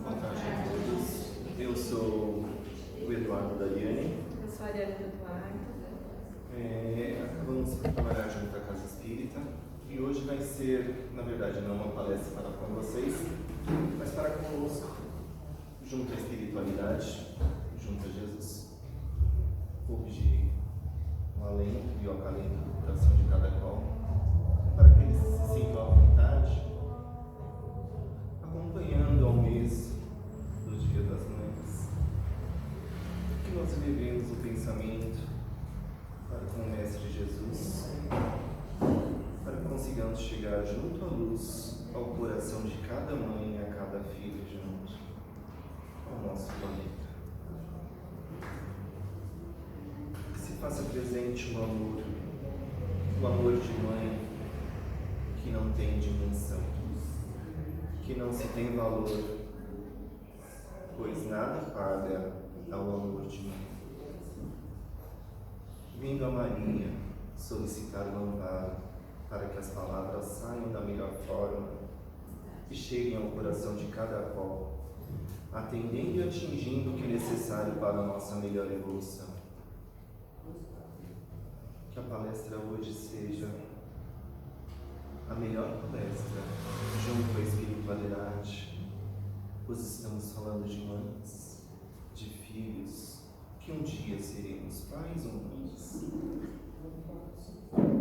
Boa tarde a todos. Eu sou o Eduardo Dariani. Eu sou a Ariane do Eduardo. Acabamos de trabalhar junto à Casa Espírita e hoje vai ser, na verdade, não uma palestra para com vocês, mas para conosco, junto à espiritualidade, junto a Jesus. Vou pedir um alento e o acalento do coração de cada qual, para que eles se sintam à vontade, acompanhando ao mês do Dia das Mães, que nós vivemos o pensamento para com o Mestre Jesus, para que consigamos chegar junto à luz, ao coração de cada mãe e a cada filho junto ao nosso planeta. Que se faça presente o amor de mãe que não tem dimensão, que não se tem valor, pois nada paga ao amor de mãe. Vindo a Maria solicitar o amparo para que as palavras saiam da melhor forma e cheguem ao coração de cada qual, atendendo e atingindo o que é necessário para a nossa melhor evolução. Que a palestra hoje seja a melhor palestra junto à espiritualidade, pois estamos falando de mães, de filhos, que um dia seremos pais ou mães.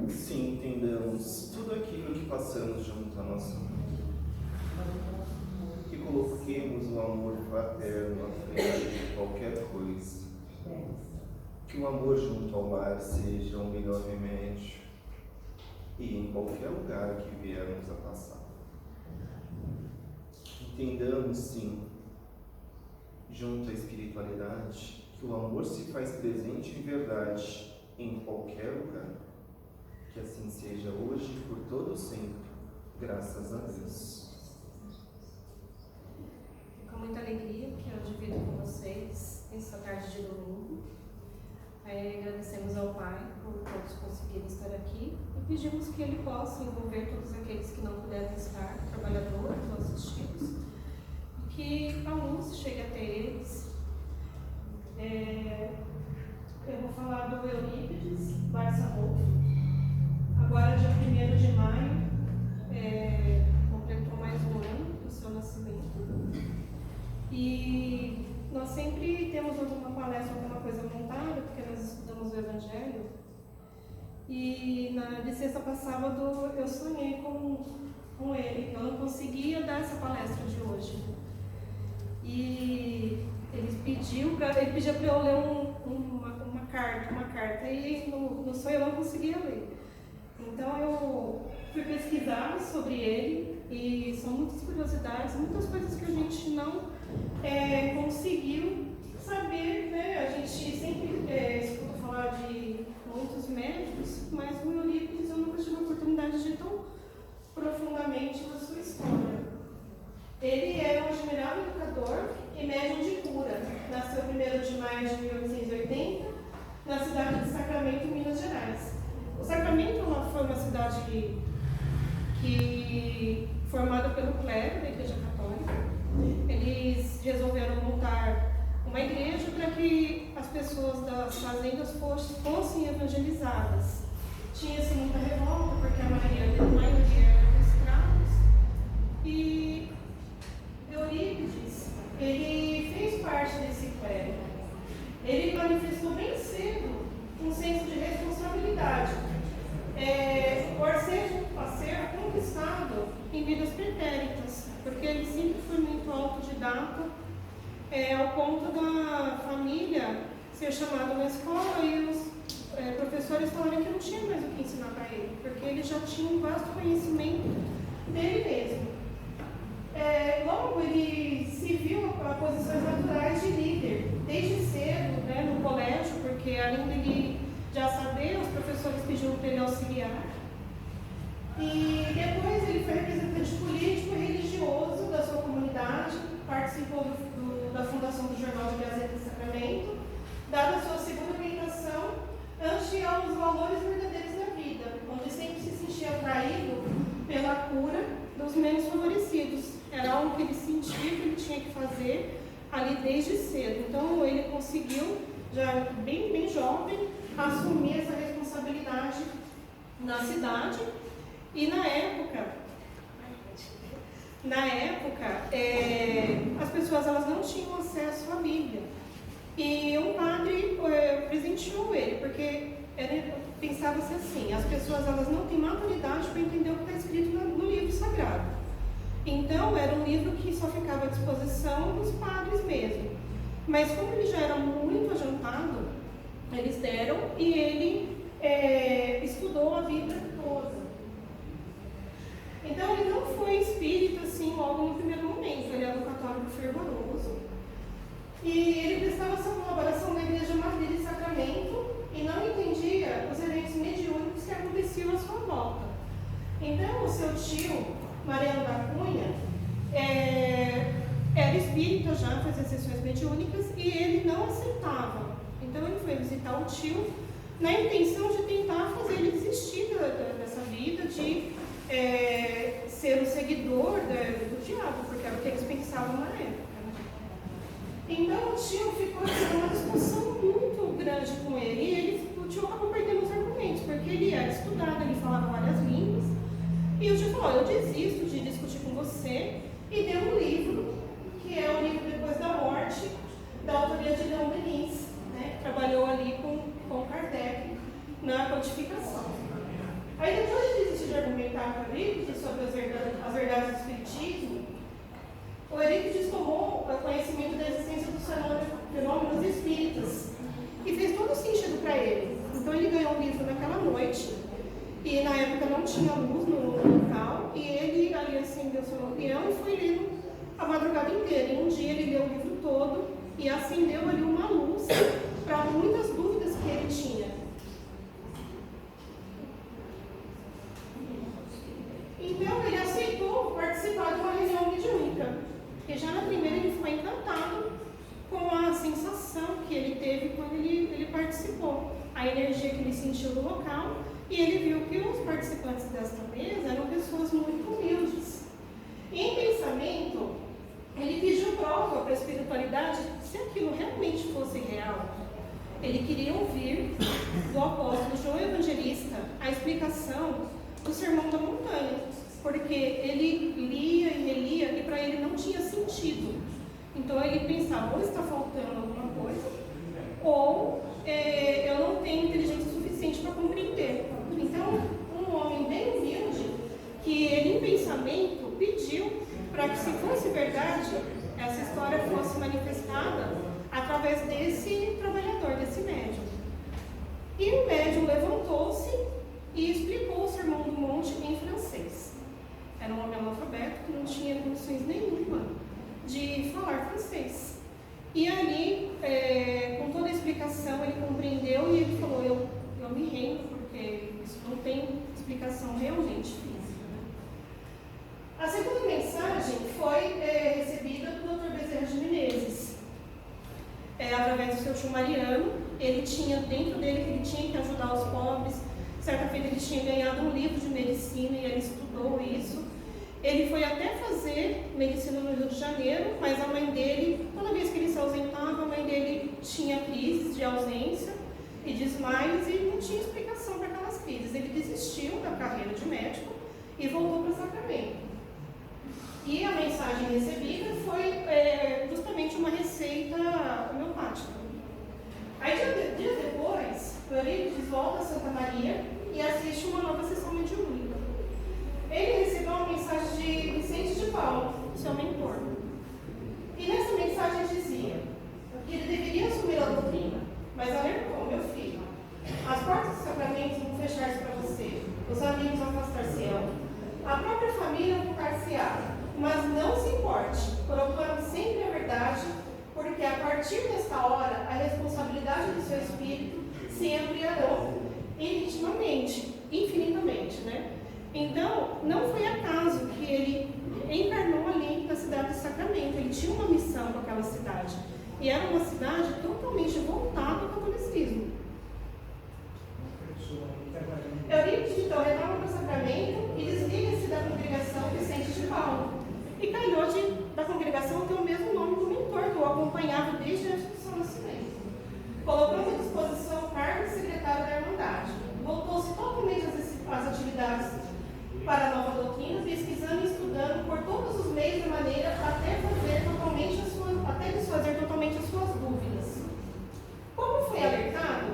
Sim, entendamos tudo aquilo que passamos junto à nossa mãe. Que coloquemos o amor fraterno à frente de qualquer coisa. Que o amor junto ao lar seja o melhor remédio e em qualquer lugar que viermos a passar. Entendamos, sim, junto à espiritualidade, que o amor se faz presente em verdade em qualquer lugar. Que assim seja hoje e por todo o sempre, graças a Deus. Com muita alegria que eu divido com vocês essa tarde de domingo. Agradecemos ao Pai por todos conseguirem estar aqui e pedimos que Ele possa envolver todos aqueles que não puderam estar, trabalhadores ou assistidos, e que a luz chegue até eles. Eu vou falar do Eurípides Barçanufo. Agora, dia 1º de maio, completou mais um ano do seu nascimento. E nós sempre temos alguma palestra, alguma coisa montada, porque nós estudamos o Evangelho. E de sexta para sábado eu sonhei com ele. Eu não conseguia dar essa palestra de hoje. E ele pedia para eu ler uma carta. E no sonho eu não conseguia ler. Então eu fui pesquisar sobre ele. E são muitas curiosidades, muitas coisas que a gente não conseguiu saber, né? A gente sempre escuta falar de muitos médicos, mas o Eurípides eu nunca tive a oportunidade de ir tão profundamente na sua história. Ele é um admirável educador e médium de cura. Nasceu 1º de maio de 1880, na cidade de Sacramento, Minas Gerais. O Sacramento foi uma cidade formada pelo clero da Igreja Católica. Eles resolveram montar uma igreja para que as pessoas das fazendas fossem evangelizadas. Tinha-se muita revolta, porque a maioria eram escravos. E Eurípides, ele fez parte desse clero. Ele manifestou bem cedo um senso de responsabilidade, por ser conquistado em vidas pretéritas, porque ele sempre foi muito autodidata, ao ponto da família ser chamada na escola e os professores falaram que não tinha mais o que ensinar para ele, porque ele já tinha um vasto conhecimento dele mesmo. Logo ele se viu a posições naturais de líder, desde cedo, no colégio, porque além dele já saber, os professores pediram para ele auxiliar. E depois ele foi representante político e religioso da sua comunidade, participou da fundação do Jornal de Gazeta de Sacramento, dada a sua segunda orientação ante aos valores verdadeiros da vida, onde sempre se sentia atraído pela fazer ali desde cedo. Então ele conseguiu, já bem jovem, assumir essa responsabilidade na cidade. E na época, as pessoas elas não tinham acesso à Bíblia. E um padre presenteou ele, porque pensava-se assim, as pessoas elas não têm maturidade para entender o que está escrito no livro sagrado. Então, era um livro que só ficava à disposição dos padres mesmo. Mas como ele já era muito adiantado, eles deram e ele estudou a vida toda. Então, ele não foi espírita assim logo no primeiro momento, ele era um católico fervoroso. E ele prestava essa colaboração na Igreja Matriz de Sacramento e não entendia os eventos mediúnicos que aconteciam à sua volta. Então, o seu tio, Mariano da Cunha, era espírita já, fazia sessões mediúnicas e ele não aceitava. Então, ele foi visitar o tio na intenção de tentar fazer ele desistir dessa vida, de ser um seguidor do diabo, porque era o que eles pensavam na época. Então o tio ficou numa discussão muito grande com ele e o tio acabou perdendo os argumentos, porque ele era estudado, ele falava várias línguas, e o tio falou, eu desisto de discutir com você, e deu um livro, que é o livro Depois da Morte, da autoria de Leon Denis, né? Trabalhou ali com Kardec na codificação. Aí depois de desistir de argumentar com o Eurípides sobre as verdades do Espiritismo, o Eurípides tomou conhecimento da existência dos fenômenos espíritas e fez todo sentido para ele. Então ele ganhou um livro naquela noite e na época não tinha luz no local e ele ali acendeu seu lampião e foi lendo a madrugada inteira. E um dia ele leu o livro todo e acendeu ali uma luz para muitas dúvidas que ele tinha. Então ele aceitou participar de uma reunião mediúnica. Porque já na primeira ele foi encantado com a sensação que ele teve quando ele participou, a energia que ele sentiu no local, e ele viu que os participantes desta mesa eram pessoas muito humildes. E em pensamento, ele pediu prova para a espiritualidade se aquilo realmente fosse real. Ele queria ouvir do apóstolo João Evangelista a explicação do Sermão da Montanha. Porque ele lia e relia e para ele não tinha sentido. Então ele pensava, ou está faltando alguma coisa, ou eu não tenho inteligência suficiente para compreender. Então, um homem bem humilde, que ele em pensamento pediu para que, se fosse verdade, essa história fosse manifestada através desse trabalhador, desse médium. E o médium levantou-se e explicou o Sermão do Monte em francês. Era um homem analfabeto que não tinha condições nenhuma de falar francês. E ali, com toda a explicação, ele compreendeu e ele falou, eu me rendo, porque isso não tem explicação realmente física. A segunda mensagem foi recebida do Dr. Bezerra de Menezes. Através do seu tio Mariano, ele tinha dentro dele que ele tinha que ajudar os pobres. Certa feita ele tinha ganhado um livro de medicina e ele estudou isso. Ele foi até fazer medicina no Rio de Janeiro, mas a mãe dele, toda vez que ele se ausentava, a mãe dele tinha crises de ausência e desmaios e não tinha explicação para aquelas crises. Ele desistiu da carreira de médico e voltou para Sacramento. E a mensagem recebida foi justamente uma receita homeopática. Aí, dias depois, o Eurípides volta a Santa Maria e assiste uma nova sessão mediúnica. Ele recebeu uma mensagem de Vicente de Paulo, seu mentor. E nessa mensagem dizia que ele deveria assumir a doutrina, mas alertou, meu filho, as portas dos sacramentos vão fechar-se para você, os amigos afastar-se-ão, a própria família ocultar-se-á, mas não se importe, procurando sempre a verdade, porque a partir desta hora a responsabilidade do seu espírito se ampliará infinitamente, né? Então, não foi acaso que ele encarnou ali na cidade de Sacramento. Ele tinha uma missão com aquela cidade. E era uma cidade totalmente voltada ao catolicismo. Eurípides, então, retorna para Sacramento e desliga-se da congregação Vicente de Paulo. E calhou da congregação ter o mesmo nome para a nova doutrina, pesquisando e estudando por todos os meios de maneira até desfazer totalmente as suas dúvidas. Como foi alertado,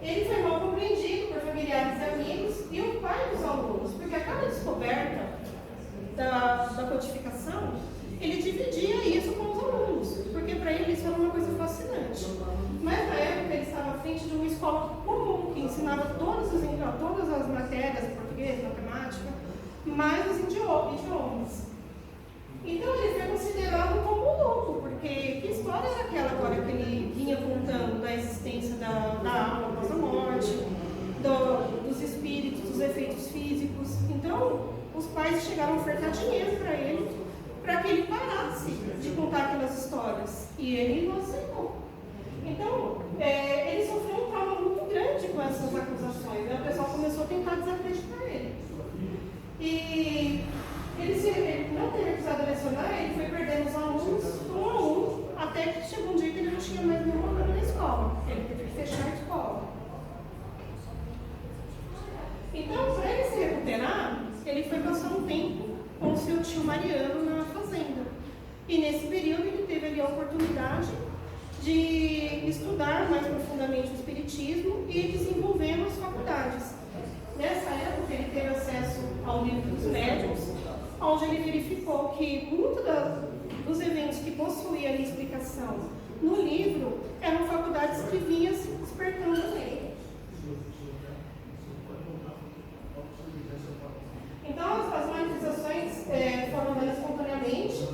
ele foi mal compreendido por familiares e amigos e o pai dos alunos, porque a cada descoberta da codificação, ele dividia isso com os alunos, porque para ele isso era uma coisa fascinante. Mas na época ele estava à frente de uma escola comum, que ensinava todas as matérias, português, matemática, mais os idiomas. Então ele foi considerado como louco, porque que história era aquela agora que ele vinha contando da existência da alma após a morte, dos espíritos, dos efeitos físicos. Então os pais chegaram a ofertar dinheiro para que ele parasse de contar aquelas histórias. E ele não aceitou. Então, ele sofreu um trauma muito grande com essas acusações. Né? O pessoal começou a tentar desacreditar ele. E ele não ter recusado a lecionar, ele foi perdendo os alunos um a um, até que chegou um dia que ele não tinha mais nenhum aluno na escola. Ele teve que fechar a escola. Então, para ele se recuperar, ele foi passar um tempo com o seu tio Mariano na fazenda. E nesse período ele teve ali a oportunidade de estudar mais profundamente o espiritismo e desenvolvendo as faculdades. Nessa época ele teve acesso ao livro dos médiuns, onde ele verificou que muitos dos eventos que possuíam ali explicação no livro eram faculdades que vinham se despertando nele. Então as manifestações foram dadas espontaneamente,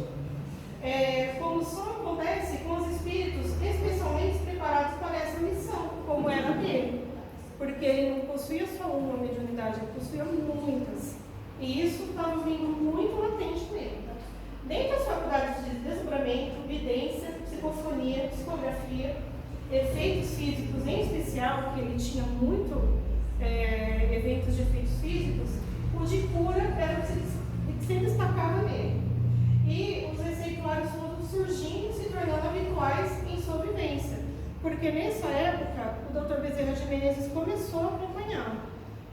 como só acontece com os espíritos especialmente preparados para essa missão, como era dele. Porque ele não possuía só uma mediunidade, ele possuía muitas. E isso estava vindo muito latente nele. Dentre as faculdades de desdobramento, vidência, psicofonia, psicografia, efeitos físicos em especial, porque ele tinha muito eventos de efeitos físicos, o de cura era o que se destacava nele. E os receituários todos surgindo e se tornando habituais em sua vivência. Porque nessa época, o Dr. Bezerra de Menezes começou a acompanhá-lo.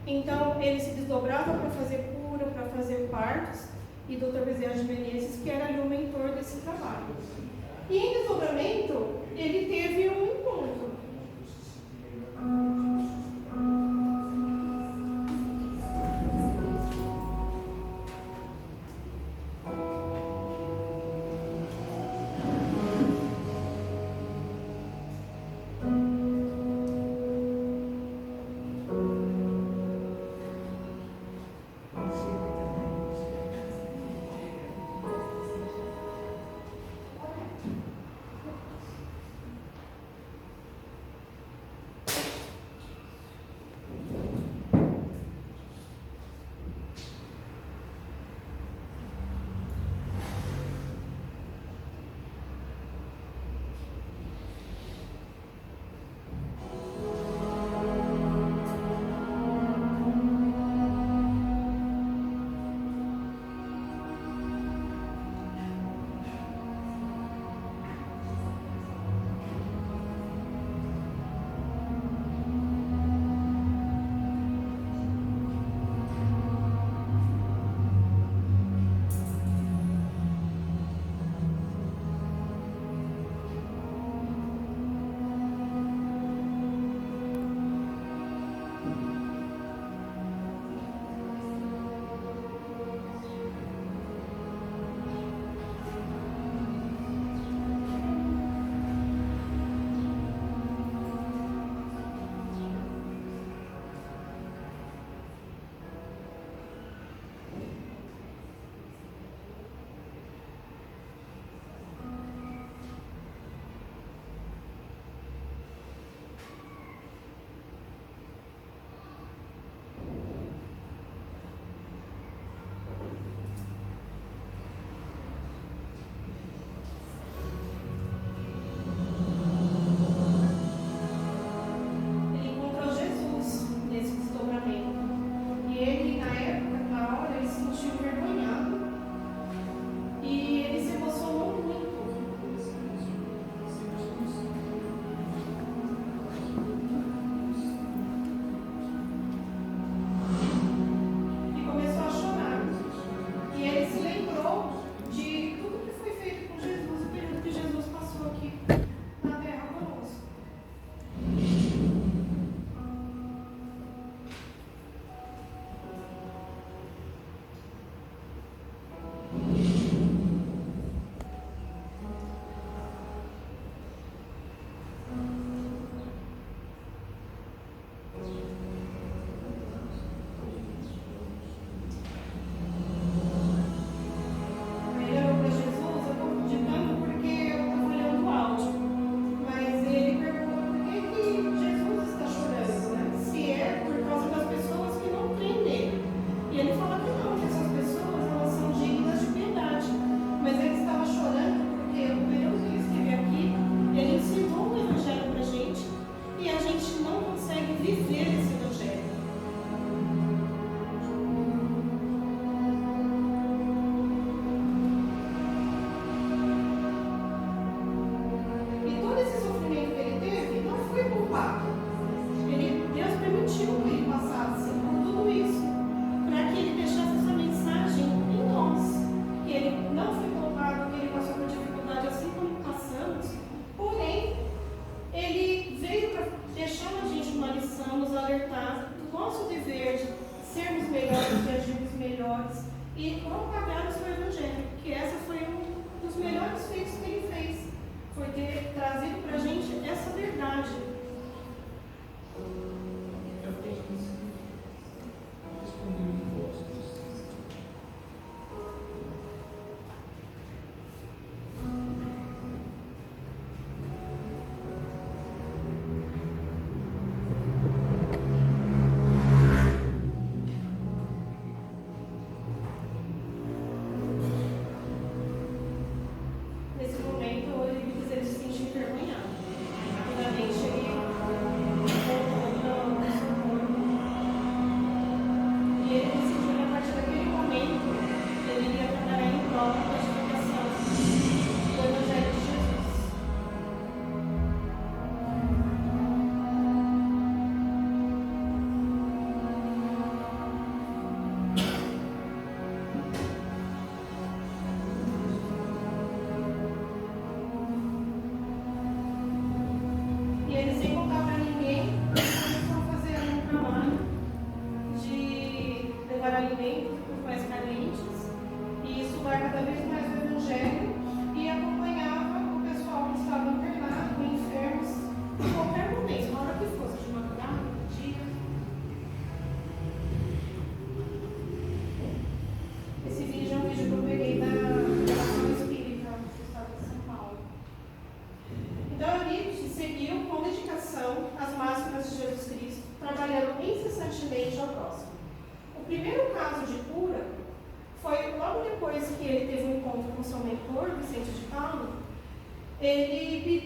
Então, ele se desdobrava para fazer cura, para fazer partos, e Dr. Bezerra de Menezes, que era ali o mentor desse trabalho. E em desdobramento, ele teve um encontro. ter trazido para a gente essa verdade.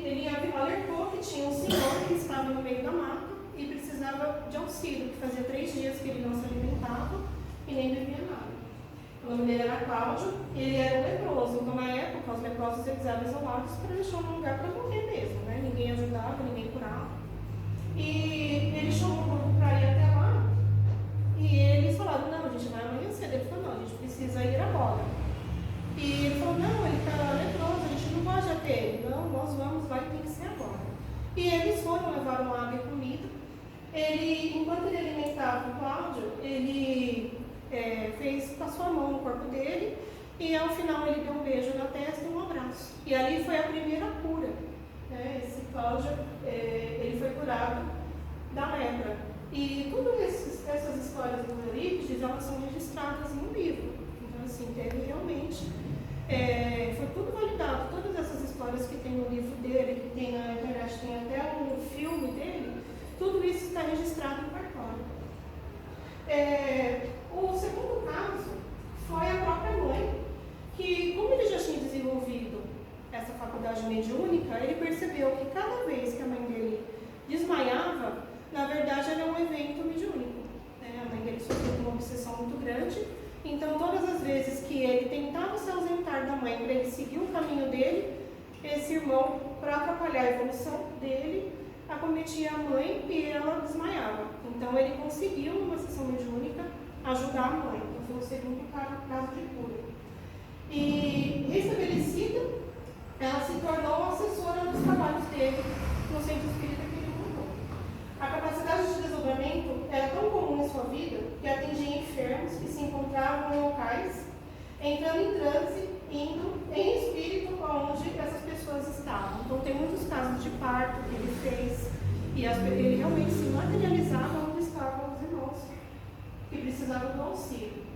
Ele alertou que tinha um senhor que estava no meio da mata e precisava de auxílio, que fazia 3 dias que ele não se alimentava e nem bebia nada. O nome dele era Cláudio e ele era um leproso. Então, na época, os leprosos eles eram isolados para deixar um lugar para morrer mesmo, né? Ninguém ajudava, ninguém curava. E ele chamou o grupo para ir até lá e eles falaram, não, a gente vai amanhã cedo. Ele falou, não, a gente precisa ir agora. E ele falou, não, ele está leproso, a gente não pode até ele. Não, nós vamos lá e tem que ser agora. E eles foram, levaram água e comida. Enquanto ele alimentava o Cláudio, ele passou a mão no corpo dele e ao final ele deu um beijo na testa e um abraço. E ali foi a primeira cura. Esse Cláudio, ele foi curado da lepra. E todas essas histórias do Eurípides, elas são registradas no livro. Então, assim, teve realmente... foi tudo validado, todas essas histórias que tem no livro dele, que tem na internet, tem até um filme dele, tudo isso está registrado no cartório. O segundo caso foi a própria mãe, que como ele já tinha desenvolvido essa faculdade mediúnica, ele percebeu que cada vez que a mãe dele desmaiava, na verdade era um evento mediúnico. A mãe dele sofreu uma obsessão muito grande. Então, todas as vezes que ele tentava se ausentar da mãe para ele seguir o caminho dele, esse irmão, para atrapalhar a evolução dele, acometia a mãe e ela desmaiava. Então, ele conseguiu, numa sessão mediúnica, ajudar a mãe. Então, foi o segundo caso de cura. E, restabelecida, ela se tornou assessora dos trabalhos dele no centro espírita que ele montou. A capacidade de desdobramento era tão comum em sua vida que atendia enfermos que se encontravam em locais, entrando em transe, indo em espírito onde essas pessoas estavam. Então, tem muitos casos de parto que ele fez e ele realmente se materializava onde estavam os irmãos que precisavam do auxílio.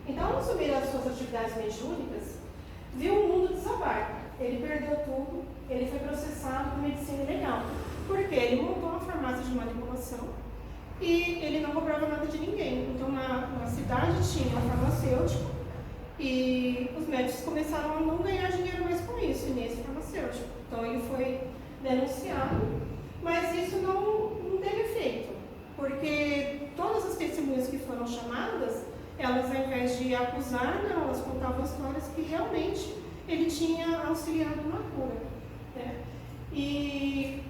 Então, ao assumir as suas atividades mediúnicas, viu o mundo desabar. Ele perdeu tudo, ele foi processado por medicina ilegal. Porque ele montou uma farmácia de manipulação e ele não cobrava nada de ninguém. Então, na cidade tinha um farmacêutico e os médicos começaram a não ganhar dinheiro mais com isso, e nesse farmacêutico. Então, ele foi denunciado, mas isso não teve efeito, porque todas as testemunhas que foram chamadas, elas, ao invés de acusar, não, elas contavam histórias que realmente ele tinha auxiliado na cura. E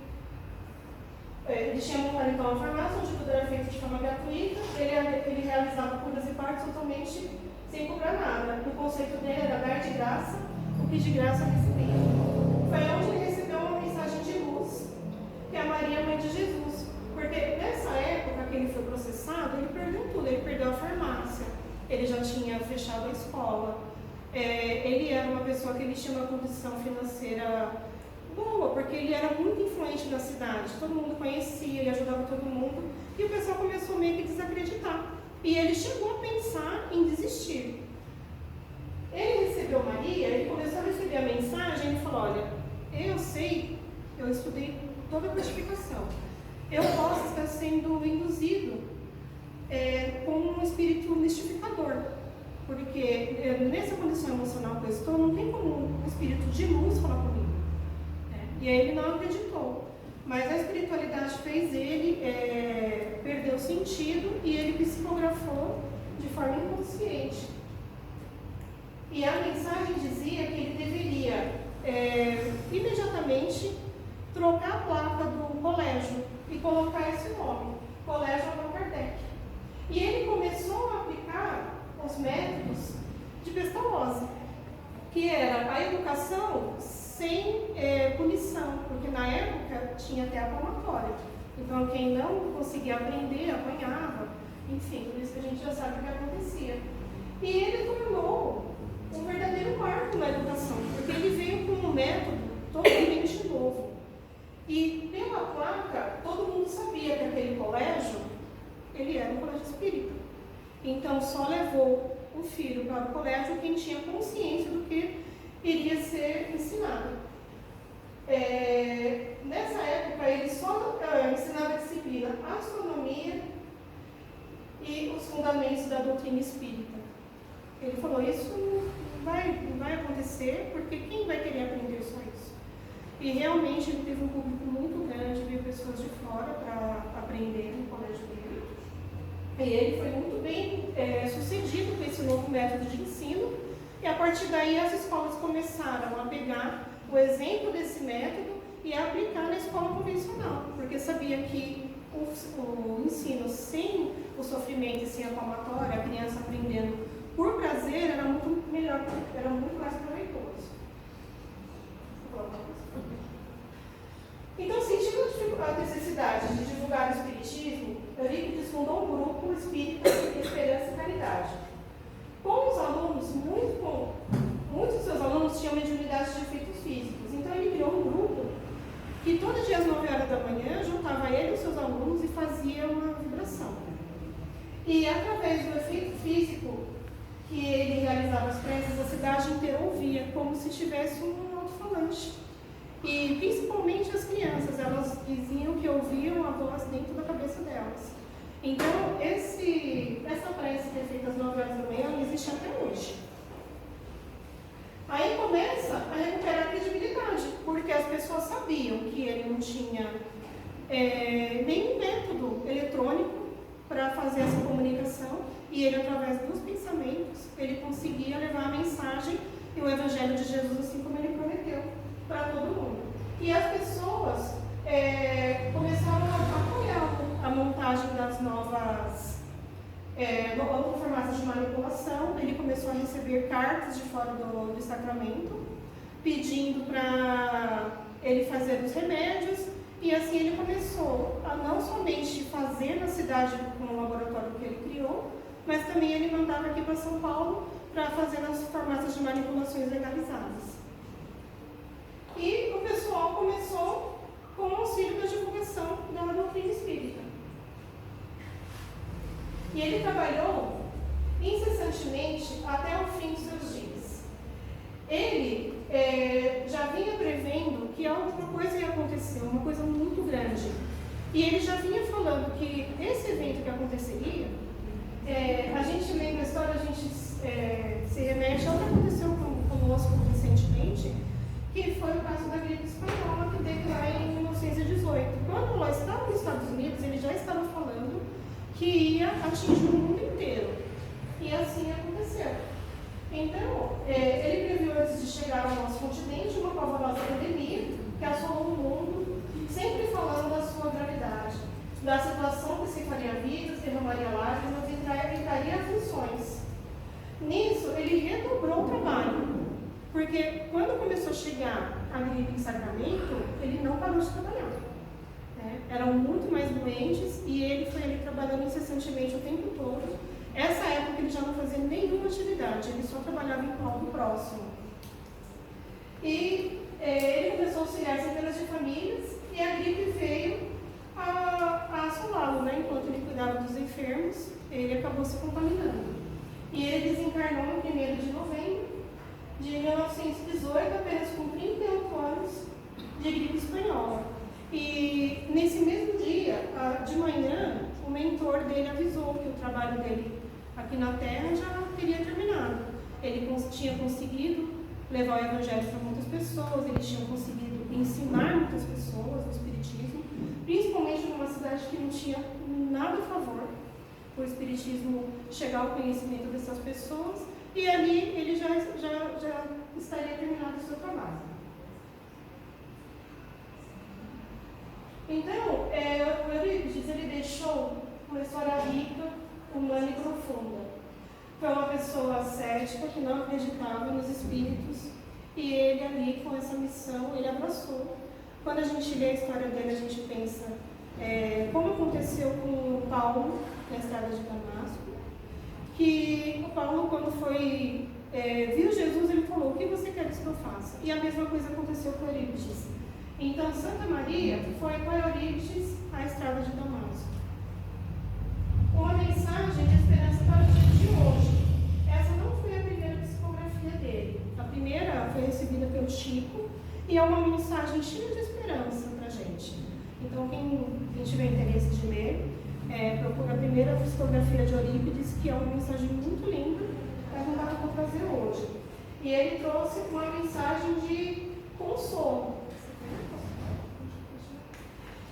ele tinha montado então uma farmácia onde tudo era feito de forma gratuita, ele realizava curas e partos totalmente sem cobrar nada. O conceito dele era dar de graça o que de graça recebia. Foi onde ele recebeu uma mensagem de luz, que é a Maria, mãe de Jesus. Porque nessa época que ele foi processado, ele perdeu tudo. Ele perdeu a farmácia, ele já tinha fechado a escola, ele era uma pessoa que ele tinha uma condição financeira boa, porque ele era muito influente na cidade, todo mundo conhecia, ele ajudava todo mundo, e o pessoal começou meio que a desacreditar. E ele chegou a pensar em desistir. Ele recebeu Maria, ele começou a receber a mensagem, ele falou, olha, eu sei, eu estudei toda a codificação, eu posso estar sendo induzido com um espírito mistificador, porque nessa condição emocional que eu estou, não tem como um espírito de luz falar comigo. E aí ele não acreditou. Mas a espiritualidade fez ele perder o sentido e ele psicografou de forma inconsciente. E a mensagem dizia que ele deveria imediatamente trocar a placa do colégio e colocar esse nome, Colégio Allan Kardec. E ele começou a aplicar os métodos de Pestalozzi, que era a educação sem punição, porque na época tinha até a palmatória. Então quem não conseguia aprender, apanhava, enfim, por isso que a gente já sabe o que acontecia. E ele tornou um verdadeiro marco na educação, porque ele veio com um método totalmente novo. E pela placa, todo mundo sabia que aquele colégio, ele era um colégio espírita. Então só levou o filho para o colégio quem tinha consciência do que iria ser ensinado. Nessa época, ele só ensinava a disciplina astronomia e os fundamentos da doutrina espírita. Ele falou, isso não vai acontecer, porque quem vai querer aprender só isso? E realmente ele teve um público muito grande, veio pessoas de fora para aprender no colégio dele. E ele foi muito bem sucedido com esse novo método de ensino. E a partir daí as escolas começaram a pegar o exemplo desse método e a aplicar na escola convencional, porque sabia que o ensino sem o sofrimento e sem a palmatória, a criança aprendendo por prazer, era muito melhor, era muito mais proveitoso. Então, sentindo a necessidade de divulgar o espiritismo, Eurípides fundou um grupo espírita de Esperança e Caridade. Com os alunos, muitos dos seus alunos tinham mediunidade de efeitos físicos. Então ele criou um grupo que todo dia às 9 horas da manhã juntava ele e os seus alunos e fazia uma vibração. E através do efeito físico que ele realizava as preces, a cidade inteira ouvia, como se tivesse um alto-falante. E principalmente as crianças, elas diziam que ouviam a voz dentro da cabeça delas. Então, essa prece que é feita às 9 horas da manhã, ela existe até hoje. Aí começa a recuperar a credibilidade, porque as pessoas sabiam que ele não tinha nenhum método eletrônico para fazer essa comunicação, e ele, através dos pensamentos, ele conseguia levar a mensagem e o Evangelho de Jesus, assim como ele prometeu, para todo mundo. E as pessoas começaram a apoiar a montagem das novos formatos de manipulação. Ele começou a receber cartas de fora do sacramento, pedindo para ele fazer os remédios, e assim ele começou a não somente fazer na cidade com o laboratório que ele criou, mas também ele mandava aqui para São Paulo para fazer as farmácias de manipulações legalizadas. E o pessoal começou com o auxílio da divulgação da doutrina espírita. E ele trabalhou incessantemente até o fim dos seus dias. Ele já vinha prevendo que alguma coisa ia acontecer, uma coisa muito grande. E ele já vinha falando que esse evento que aconteceria, a gente lembra a história, a gente se remete ao que aconteceu conosco recentemente, que foi o caso da gripe espanhola, que teve lá em 1918. Quando nós estávamos nos Estados Unidos, ele já estava falando que ia atingir o mundo inteiro. E assim aconteceu. Então, ele previu antes de chegar ao nosso continente uma pavorosa pandemia que assolou o mundo, sempre falando da sua gravidade, da situação que se faria vidas, derramaria lágrimas e traria aflições. Nisso, ele redobrou o trabalho, porque quando começou a chegar a gripe em Sacramento, ele não parou de trabalhar. Eram muito mais doentes e ele foi ali trabalhando incessantemente o tempo todo. Essa época ele já não fazia nenhuma atividade, ele só trabalhava em prol do próximo. E ele começou a auxiliar centenas de famílias e a gripe veio a assolá-lo, né? Enquanto ele cuidava dos enfermos, ele acabou se contaminando. E ele desencarnou em 1º de novembro de 1918, apenas com 38 anos, de gripe espanhola. E nesse mesmo dia, de manhã, o mentor dele avisou que o trabalho dele aqui na Terra já teria terminado. Ele tinha conseguido levar o Evangelho para muitas pessoas, eles tinham conseguido ensinar muitas pessoas o Espiritismo, principalmente numa cidade que não tinha nada a favor o Espiritismo chegar ao conhecimento dessas pessoas, e ali ele já estaria terminado o seu trabalho. Então, o Eurípides, ele deixou uma história rica, humana e profunda. Foi uma pessoa cética que não acreditava nos espíritos, e ele ali, com essa missão, ele abraçou. Quando a gente lê a história dele, a gente pensa como aconteceu com o Paulo na estrada de Damasco, que o Paulo, quando viu Jesus, ele falou: o que você quer que eu faça? E a mesma coisa aconteceu com Eurípides. Então, Santa Maria foi com Eurípides à estrada de Damasco. Uma mensagem de esperança para o dia de hoje. Essa não foi a primeira psicografia dele. A primeira foi recebida pelo Chico e é uma mensagem cheia de esperança para a gente. Então, quem tiver interesse de ler, procura a primeira psicografia de Eurípides, que é uma mensagem muito linda, mas não dá para trazer hoje. E ele trouxe uma mensagem de consolo.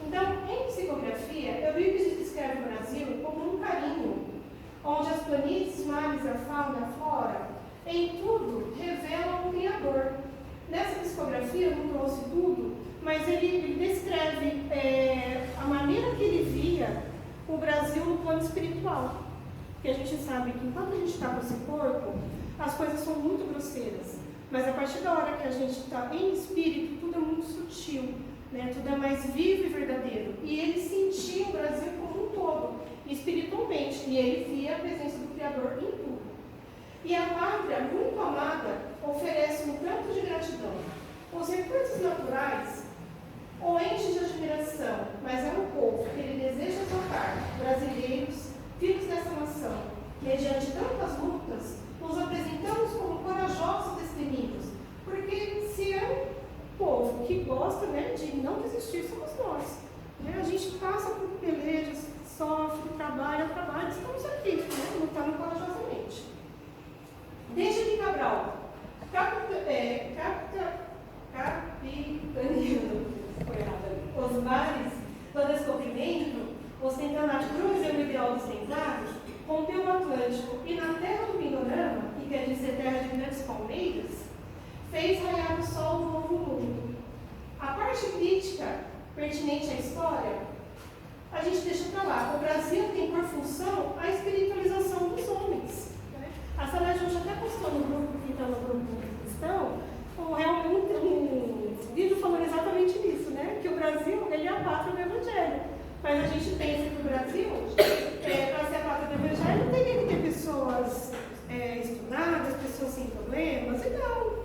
Então, em psicografia, Eurípides descreve o Brasil como um carinho, onde as planícies, mares, a fauna, a flora, em tudo revelam o Criador. Nessa psicografia, eu não trouxe tudo, mas ele descreve a maneira que ele via o Brasil no plano espiritual. Porque a gente sabe que enquanto a gente está com esse corpo, as coisas são muito grosseiras. Mas a partir da hora que a gente está em espírito, tudo é muito sutil. Tudo é mais vivo e verdadeiro. E ele sentia o Brasil como um todo, espiritualmente, e ele via a presença do Criador em tudo. E a pátria, muito amada, oferece um canto de gratidão. Os recursos naturais o enchem de admiração, mas é um povo que ele deseja tocar, brasileiros, filhos dessa nação. Mediante tantas lutas, nos apresentamos como corajosos destemidos, porque se é um povo que gosta de não desistir, somos nós. A gente passa por pelejas, sofre, trabalha, estamos aqui, lutando corajosamente. Desde que Cabral, capitaneando os mares do descobrimento, ostentando a cruz e o ideal dos templados, rompeu o Atlântico e na terra do Pindorama, que quer dizer terra de grandes palmeiras, fez raiar o sol do novo mundo. A parte crítica pertinente à história, a gente deixa para lá. O Brasil tem por função a espiritualização dos homens. A Sala Juncha até postou no grupo, que está no grupo cristão, um vídeo falando exatamente isso, que o Brasil ele é a pátria do Evangelho. Mas a gente pensa que o Brasil, para ser a pátria do Evangelho, tem que ter pessoas estudadas, pessoas sem problemas, e não.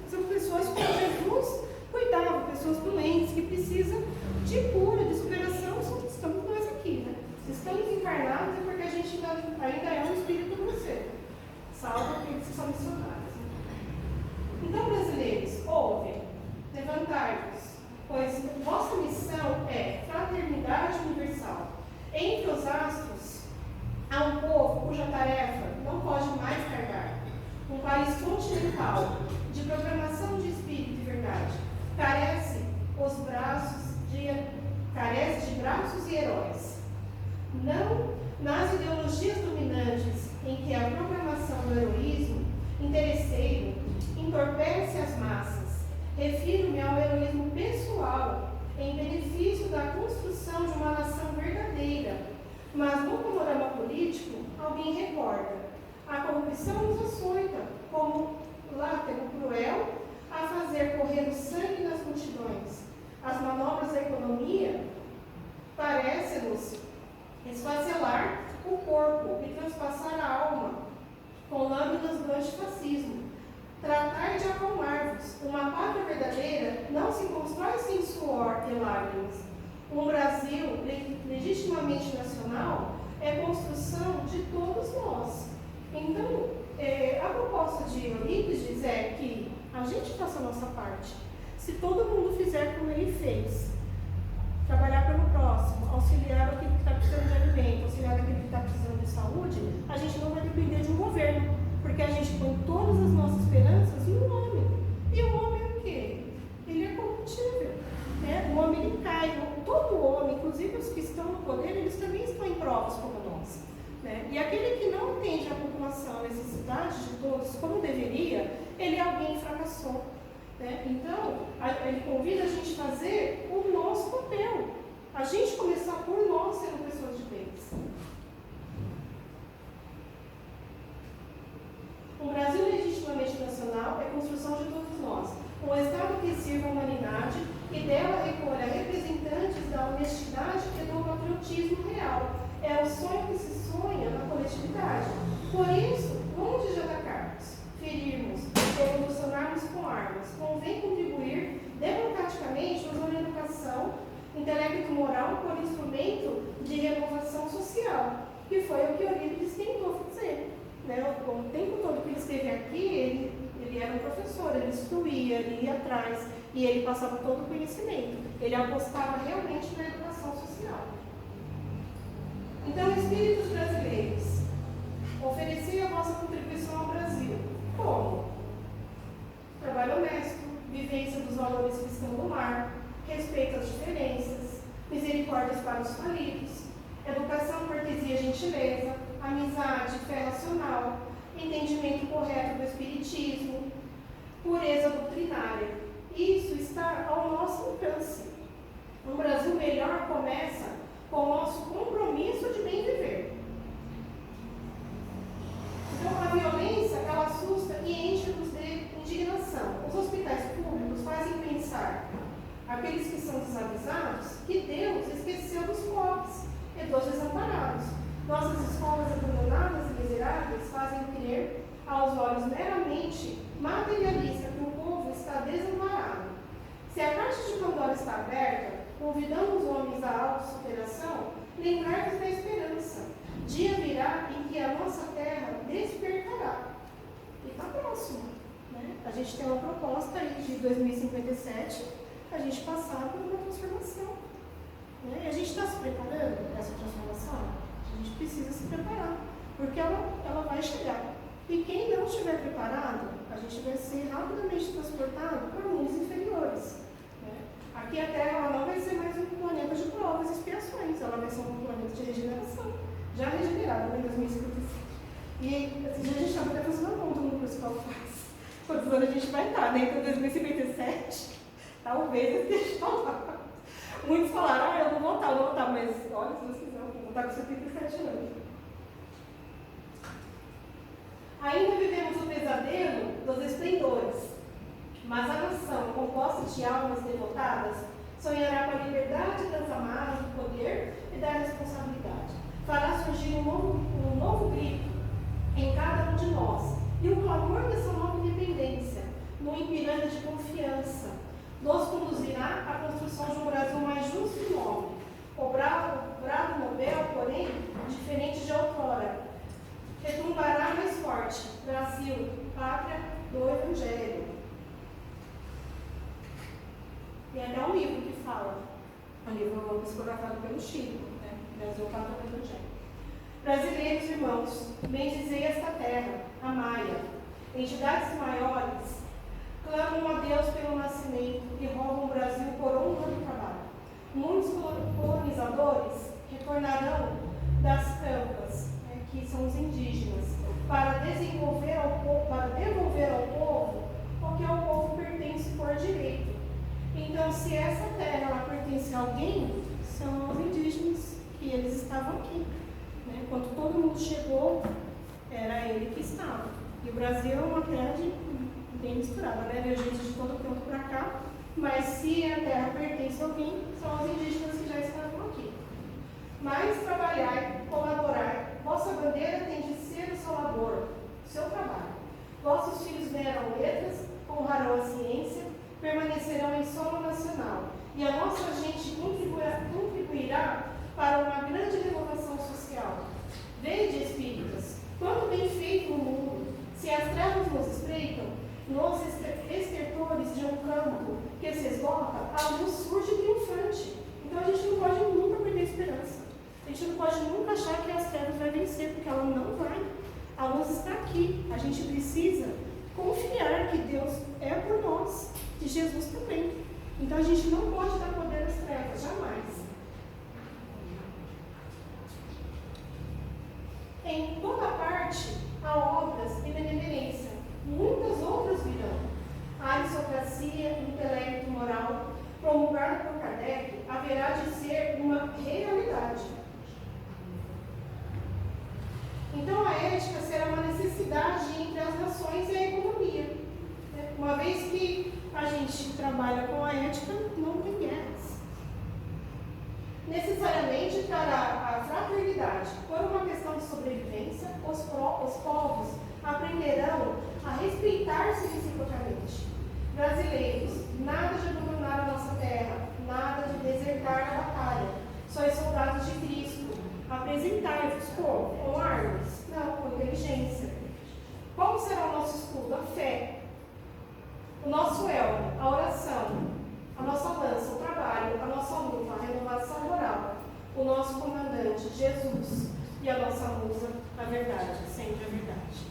São pessoas que Jesus cuidava, pessoas doentes, que precisam de cura, de superação, estamos nós aqui. Se estamos encarnados é porque a gente ainda é um espírito grosseiro, salvo aqueles que são missionários. Então, brasileiros, ouvem, levantai-vos, pois vossa missão é fraternidade universal. Entre os astros, há um povo cuja tarefa não pode mais carregar. Um país continental, de proclamação de espírito e verdade, carece de braços e heróis. Não nas ideologias dominantes em que a proclamação do heroísmo interesseiro entorpece as massas. Refiro-me ao heroísmo pessoal em benefício da construção de uma nação verdadeira. Mas no panorama político, alguém recorda: a corrupção nos açoita, como látego cruel, a fazer correr o sangue nas multidões. As manobras da economia parecem-nos esfacelar o corpo e transpassar a alma com lâminas do antifascismo. Tratar de acalmar-vos, uma suor e lágrimas. Um Brasil legitimamente nacional é construção de todos nós. Então, a proposta de Eurípides é que a gente faça a nossa parte. Se todo mundo fizer como ele fez, trabalhar pelo próximo, auxiliar aquele que está precisando de alimento, auxiliar aquele que está precisando de saúde, a gente não vai depender de um governo, porque a gente põe todas as nossas esperanças no homem. E o homem é o quê? Ele é corruptível. Né? O homem ele cai. Todo homem, inclusive os que estão no poder, eles também estão em provas como nós. Né? E aquele que não atende a população, a necessidade de todos, como deveria, ele é alguém que fracassou. Né? Então, ele convida a gente a fazer o nosso papel. A gente começar por nós sendo pessoas de bem. Um Brasil legitimamente nacional é construção de todos nós. Um Estado que sirva a humanidade e dela recolha representantes da honestidade e do patriotismo real. É o sonho que se sonha na coletividade. Por isso, longe de atacarmos, ferirmos, revolucionarmos com armas, convém contribuir democraticamente usando a educação, intelecto moral por instrumento de renovação social, que foi o que Eurípides tentou fazer. Né? O tempo todo que ele esteve aqui, ele era um professor, ele instruía, ele ia atrás e ele passava todo o conhecimento. Ele apostava realmente na educação social. Então, espíritos brasileiros, ofereci a vossa contribuição ao Brasil. Como? Trabalho honesto, vivência dos valores que estão no mar, respeito às diferenças, misericórdias para os falidos, educação, cortesia, gentileza, amizade, fé racional, entendimento correto do espiritismo, pureza doutrinária. Isso está ao nosso alcance. Um Brasil melhor começa com o nosso compromisso de bem viver. Então, a violência, ela assusta e enche-nos de indignação. Os hospitais públicos fazem pensar aqueles que são desavisados que Deus esqueceu dos pobres e dos desamparados. Nossas escolas abandonadas e miseráveis fazem crer, aos olhos meramente materialistas, que o povo está desamparado. Se a caixa de Pandora está aberta, convidando os homens à autossuperação, lembrai-vos da esperança. Dia virá em que a nossa terra despertará. E está próximo. Né? A gente tem uma proposta aí de 2057, a gente passar por uma transformação. Né? E a gente está se preparando para essa transformação? A gente precisa se preparar, porque ela vai chegar. E quem não estiver preparado, a gente vai ser rapidamente transportado para mundos inferiores. Né? Aqui a Terra ela não vai ser mais um planeta de provas e expiações, ela vai ser um planeta de regeneração, já regenerado em 2055. E assim, a gente estava até fazendo uma conta no curso que ela faz. Quantos anos a gente vai estar, né? Então 2057, talvez eu esteja lá. Muitos falaram, eu vou voltar, mas olha, se Deus quiser, eu vou voltar com 77 anos. Ainda vivemos o pesadelo dos esplendores, mas a nação, composta de almas devotadas, sonhará com a liberdade das amarras do poder e da responsabilidade. Fará surgir um novo grito em cada um de nós, e o clamor dessa nova independência, numa Ipiranga de confiança, nos conduzirá à construção de um Brasil mais justo e nobre. O bravo Nobel, porém, diferente de outrora, retumbará mais forte. Brasil, pátria do Evangelho. Tem até um livro que fala, um livro psicografado pelo Chico, né? Brasil, pátria do Evangelho. Brasileiros, irmãos, bendizei esta terra, amai-a. Entidades maiores clamam a Deus pelo nascimento e roubam o Brasil por honra do trabalho. Muitos colonizadores retornarão das campas, que são os indígenas, para devolver ao povo o que ao povo pertence por direito. Então, se essa terra ela pertence a alguém, são os indígenas, que eles estavam aqui. Né? Quando todo mundo chegou, era ele que estava. E o Brasil é uma terra bem misturada, né? Veio gente de todo canto para cá, mas se a terra pertence a alguém, são os indígenas que já estavam aqui. Mas trabalhar, colaborar, vossa bandeira tem de ser o seu labor, o seu trabalho. Vossos filhos verão letras, honrarão a ciência, permanecerão em solo nacional, e a nossa gente contribuirá para uma grande renovação social. Vede, espíritas, quanto bem feito no mundo, se as trevas nos espreitam, nos estertores de um campo que se esgota, a luz surge triunfante. Então a gente não pode nunca perder a esperança. A gente não pode nunca achar que as trevas vai vencer, porque ela não vai. A luz está aqui. A gente precisa confiar que Deus é por nós e Jesus também. Então a gente não pode dar poder às trevas, jamais. Em toda parte há obras e benevolência. Muitas outras virão. A aristocracia, intelecto, moral, promulgada por Kardec, haverá de ser uma realidade. Então a ética será uma necessidade entre as nações e a economia. Uma vez que a gente trabalha com a ética, não tem guerras. Necessariamente trará a fraternidade. Por uma questão de sobrevivência, os povos aprenderão a respeitar-se reciprocamente. Brasileiros, nada de abandonar a nossa terra, nada de desertar a batalha. Sois soldados de Cristo. Apresentai-vos com armas? Não, com inteligência. Qual será o nosso escudo? A fé. O nosso elmo, a oração. A nossa lança, o trabalho. A nossa luta, a renovação moral. O nosso comandante, Jesus. E a nossa musa, a verdade, sempre a verdade.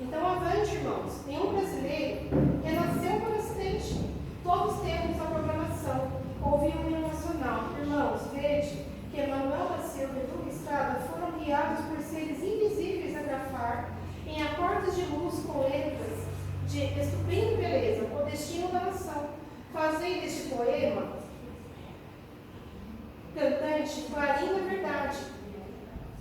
Então, avante, irmãos. Nenhum brasileiro renasceu por acidente. Todos temos a programação. Ouvi o hino nacional. Irmãos, vede que Emanuel da Silva e Duque Estrada foram guiados por seres invisíveis a grafar, em acordes de luz com letras de estupenda beleza, o destino da nação. Fazei deste poema, cantante, clarim da verdade,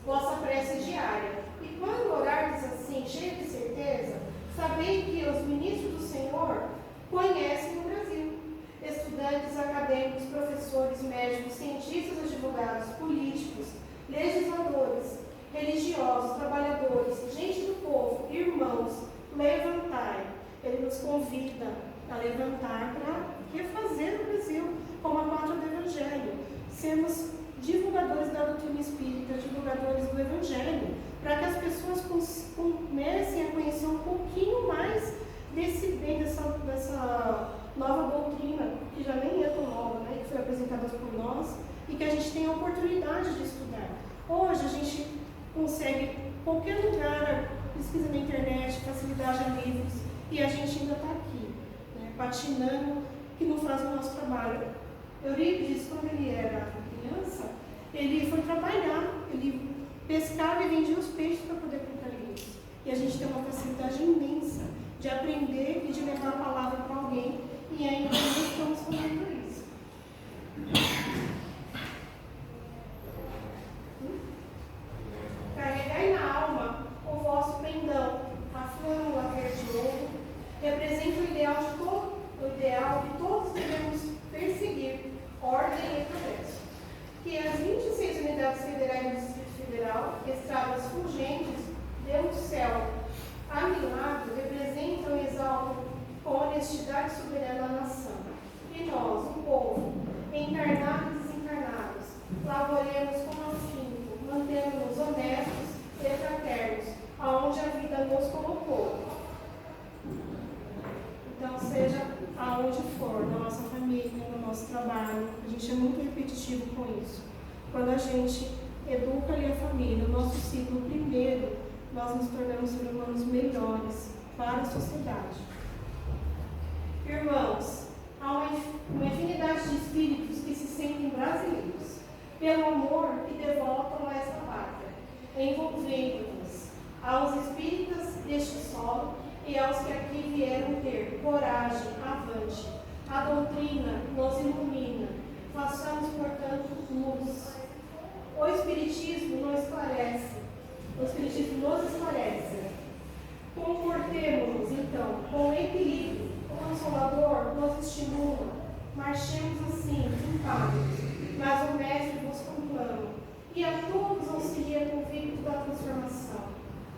vossa prece diária. E quando orardes assim, cheio de certeza, sabei que os ministros do Senhor conhecem o Brasil. Estudantes, acadêmicos, professores, médicos, cientistas, advogados, políticos, legisladores, religiosos, trabalhadores, gente do povo, irmãos, levantai. Ele nos convida a levantar para refazer o Brasil como a pátria do Evangelho. Sermos divulgadores da doutrina espírita, divulgadores do Evangelho, para que as pessoas comecem a conhecer um pouquinho mais desse bem, dessa nova doutrina, que já nem é tão nova, né, que foi apresentada por nós, e que a gente tem a oportunidade de estudar. Hoje a gente consegue, qualquer lugar, pesquisa na internet, facilidade a livros, e a gente ainda está aqui, né, patinando, que não faz o nosso trabalho. Eurípides, quando ele era criança, ele foi trabalhar, ele pescava e vendia os peixes para poder comprar livros. E a gente tem uma facilidade imensa de aprender e de levar a palavra para alguém, e ainda não estamos fazendo isso. Carregai na alma o vosso pendão, a flâmula verde ouro, representa o ideal que todos devemos perseguir, ordem e progresso. Que as 26 unidades federais do Distrito Federal, estradas fulgentes, Deus do céu, a milagre, representam e exaltam com honestidade soberana a nação. E nós, o povo, encarnados e desencarnados, lavoremos com afinco, mantendo-nos honestos e fraternos, aonde a vida nos colocou. Então, seja aonde for, na nossa família, no nosso trabalho, a gente é muito repetitivo com isso. Quando a gente educa ali a família, o nosso ciclo primeiro, nós nos tornamos seres humanos melhores para a sociedade. Irmãos, há uma infinidade de espíritos que se sentem brasileiros, pelo amor que devotam a esta pátria, envolvendo-nos aos espíritas deste solo e aos que aqui vieram ter coragem, avante. A doutrina nos ilumina, façamos, portanto, luz. O Espiritismo nos esclarece. O Espiritismo nos esclarece. Comportemo-nos, então, com equilíbrio. O Consolador nos estimula. Marchemos assim, impávidos, mas o Mestre vos conclama. E a todos auxilia convicto da transformação.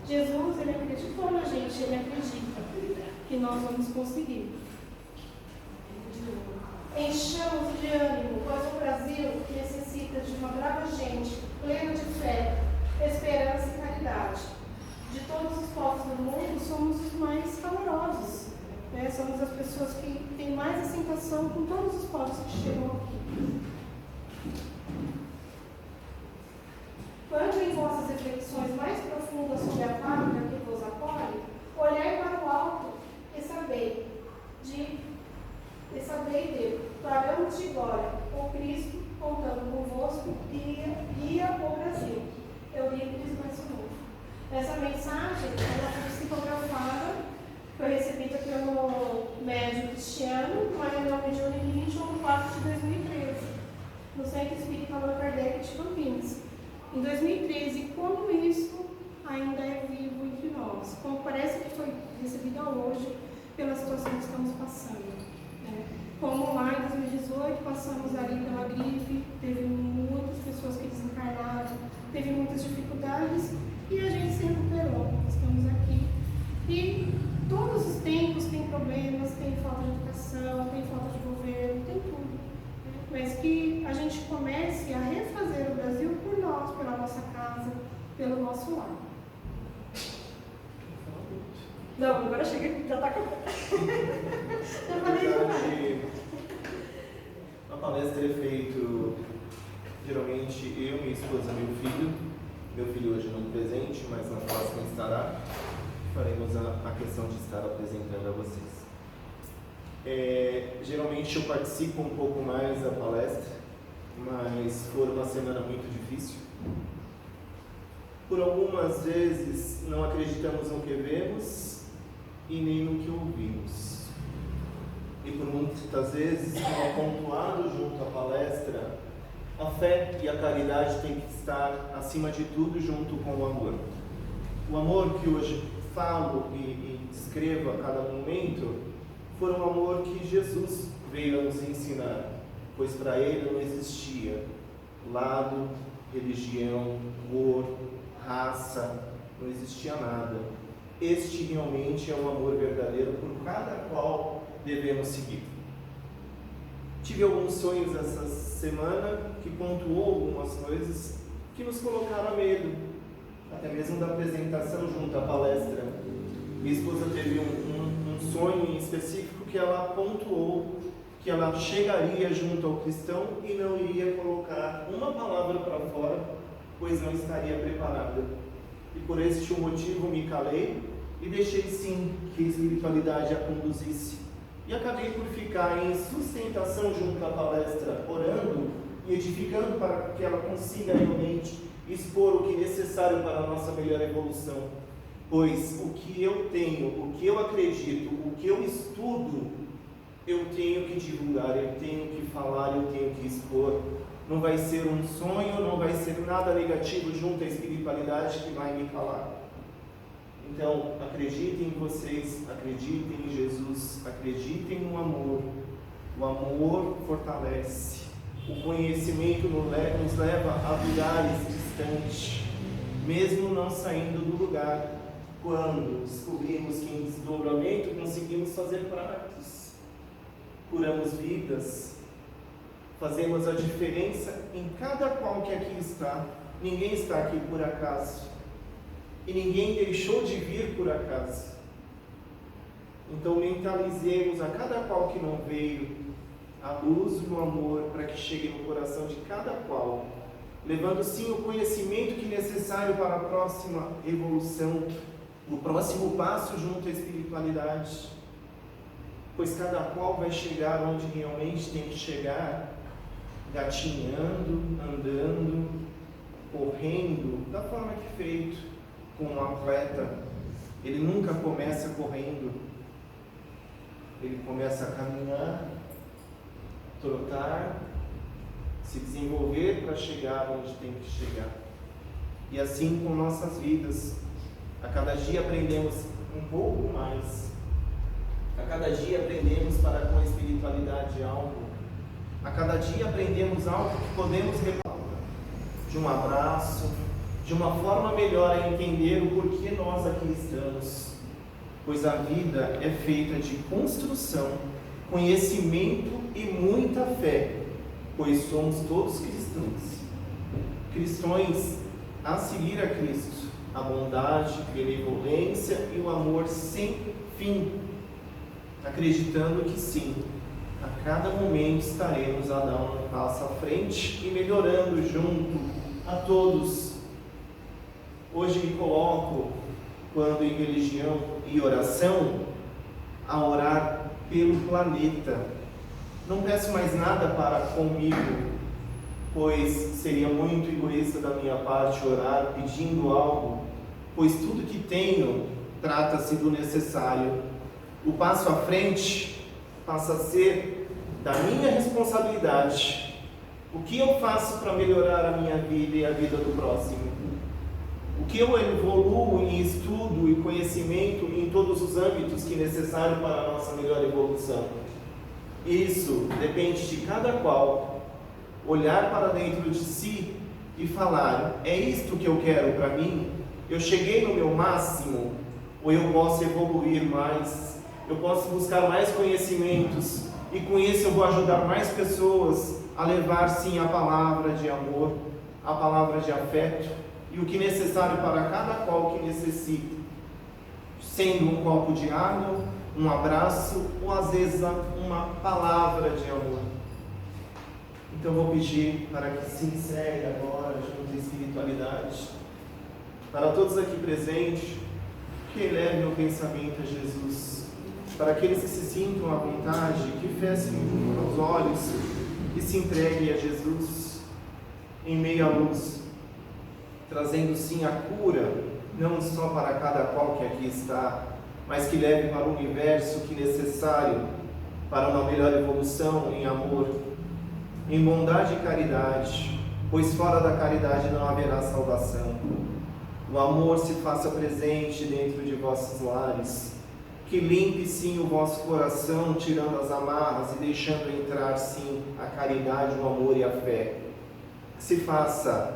Jesus, ele acreditou na gente, ele acredita. que nós vamos conseguir. Enchamos de ânimo, pois o Brasil necessita de uma brava gente, plena de fé, esperança e caridade. De todos os povos do mundo, somos os mais calorosos. Né? Somos as pessoas que têm mais aceitação com todos os povos que chegam aqui. Quando em vossas reflexões mais profundas sobre a pátria que vos acolhe, olhai para o alto e sabei tragamos de glória, o Cristo, contando convosco, guia o Brasil. Eurípides Massimino. Essa mensagem, ela foi psicografada, foi recebida pelo médium Cristiano, Maranhão Mediúnico, em João 4 de 2013, no Centro Espírita Allan Kardec de Campinas. Em 2013, como isso ainda é vivo entre nós, como parece que foi recebida hoje pela situação que estamos passando. Né? Como lá em 2018 passamos ali pela gripe, teve muitas pessoas que desencarnaram, teve muitas dificuldades e a gente se recuperou. Estamos aqui e todos os tempos tem problemas, tem falta de educação, tem falta de governo, tem tudo. Né? Mas que a gente comece a refazer o Brasil por nós, pela nossa casa, pelo nosso lar. Não, agora chega, já está acabando. Já falei demais. A palestra é feita, geralmente, eu, minha esposa, meu filho. Meu filho hoje não presente, mas na próxima estará. Faremos a questão de estar apresentando a vocês. Geralmente eu participo um pouco mais da palestra, mas foi uma semana muito difícil. Por algumas vezes não acreditamos no que vemos e nem no que ouvimos. E por muitas vezes, como pontuado junto à palestra, a fé e a caridade têm que estar acima de tudo junto com o amor. O amor que hoje falo e descrevo a cada momento foi um amor que Jesus veio a nos ensinar, pois para ele não existia lado, religião, cor, raça, não existia nada. Este realmente é o amor verdadeiro por cada qual devemos seguir. Tive alguns sonhos essa semana que pontuou algumas coisas que nos colocaram a medo, até mesmo da apresentação junto à palestra. Minha esposa teve um sonho em específico que ela pontuou que ela chegaria junto ao cristão e não iria colocar uma palavra para fora, pois não estaria preparada. E por este motivo me calei e deixei sim que a espiritualidade a conduzisse. E acabei por ficar em sustentação junto à palestra, orando e edificando para que ela consiga realmente expor o que é necessário para a nossa melhor evolução. Pois o que eu tenho, o que eu acredito, o que eu estudo, eu tenho que divulgar, eu tenho que falar, eu tenho que expor. Não vai ser um sonho, não vai ser nada negativo junto à espiritualidade que vai me calar. Então, acreditem em vocês, acreditem em Jesus, acreditem no amor. O amor fortalece. O conhecimento nos leva a lugares distantes, mesmo não saindo do lugar. Quando descobrimos que em desdobramento conseguimos fazer pratos, curamos vidas, fazemos a diferença em cada qual que aqui está. Ninguém está aqui por acaso. E ninguém deixou de vir por acaso. Então mentalizemos a cada qual que não veio a luz do amor para que chegue no coração de cada qual, levando sim o conhecimento que é necessário para a próxima evolução, o próximo passo junto à espiritualidade, pois cada qual vai chegar onde realmente tem que chegar, gatinhando, andando, correndo, da forma que é feito. Com um atleta, ele nunca começa correndo, ele começa a caminhar, trotar, se desenvolver para chegar onde tem que chegar. E assim com nossas vidas, a cada dia aprendemos um pouco mais, a cada dia aprendemos para com a espiritualidade algo, a cada dia aprendemos algo que podemos reparar, de um abraço, de uma forma melhor a entender o porquê nós aqui estamos. pois a vida é feita de construção, conhecimento e muita fé, pois somos todos cristãos. Cristãos a seguir a Cristo, a bondade, a benevolência e o amor sem fim, acreditando que sim, a cada momento estaremos a dar um passo à frente e melhorando junto a todos. Hoje me coloco, quando em religião e oração, a orar pelo planeta. Não peço mais nada para comigo, pois seria muito egoísta da minha parte orar pedindo algo, pois tudo que tenho trata-se do necessário. O passo à frente passa a ser da minha responsabilidade. O que eu faço para melhorar a minha vida e a vida do próximo? O que eu evoluo em estudo e conhecimento em todos os âmbitos que é necessário para a nossa melhor evolução? Isso depende de cada qual olhar para dentro de si e falar: é isto que eu quero para mim? Eu cheguei no meu máximo? Ou eu posso evoluir mais? Eu posso buscar mais conhecimentos e com isso eu vou ajudar mais pessoas a levar sim a palavra de amor, a palavra de afeto e o que é necessário para cada qual que necessita, sendo um copo de água, um abraço ou às vezes uma palavra de amor. Então eu vou pedir para que se encerre agora junto à espiritualidade, para todos aqui presentes, que elevem o pensamento a Jesus, para aqueles que se sintam à vontade, que fechem os olhos e se entreguem a Jesus em meio à luz, trazendo sim a cura, não só para cada qual que aqui está, mas que leve para o universo o que é necessário para uma melhor evolução em amor, em bondade e caridade, pois fora da caridade não haverá salvação. O amor se faça presente dentro de vossos lares, que limpe sim o vosso coração, tirando as amarras e deixando entrar sim a caridade, o amor e a fé. Que se faça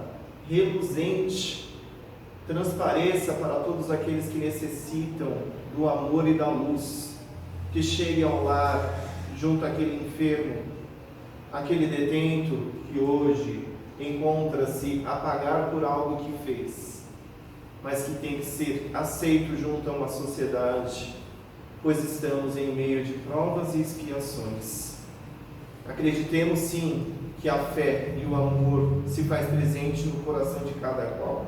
reluzente, transpareça para todos aqueles que necessitam do amor e da luz, que chegue ao lar, junto àquele enfermo, aquele detento que hoje encontra-se a pagar por algo que fez, mas que tem que ser aceito junto a uma sociedade, pois estamos em meio de provas e expiações. Acreditemos sim que a fé e o amor se faz presente no coração de cada qual.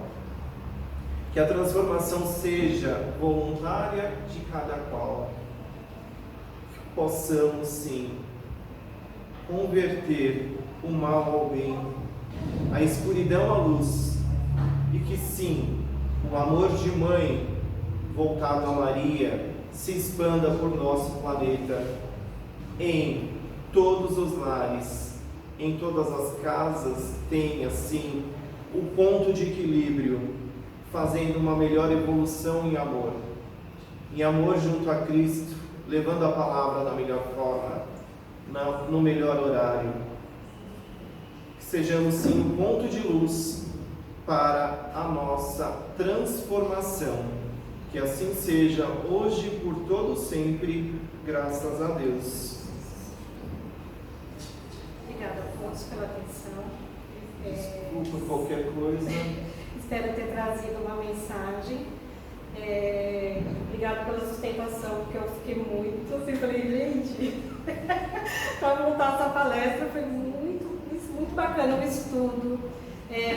Que a transformação seja voluntária de cada qual. Que possamos sim converter o mal ao bem, a escuridão à luz, e que sim, o amor de mãe voltado a Maria se expanda por nosso planeta, em todos os lares, em todas as casas, tenha sim o ponto de equilíbrio, fazendo uma melhor evolução em amor junto a Cristo, levando a palavra da melhor forma, no melhor horário. Que sejamos sim um ponto de luz para a nossa transformação. Que assim seja, hoje e por todo sempre, graças a Deus. Obrigada a todos pela atenção. Desculpa qualquer coisa. Espero ter trazido uma mensagem. Obrigada pela sustentação, porque eu fiquei muito assim, falei, gente, para montar essa palestra foi muito bacana o estudo.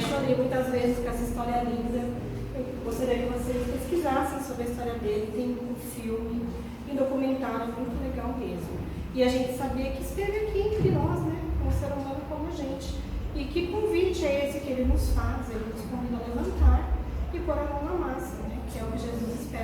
Chorei muitas vezes com essa história linda. Eu gostaria que vocês pesquisassem sobre a história dele. Tem um filme, um documentário muito legal mesmo. E a gente saber que esteve aqui entre nós, né? Um ser humano como a gente. E que convite é esse que ele nos faz? Ele nos convida a levantar e pôr a mão na massa, né? Que é o que Jesus espera.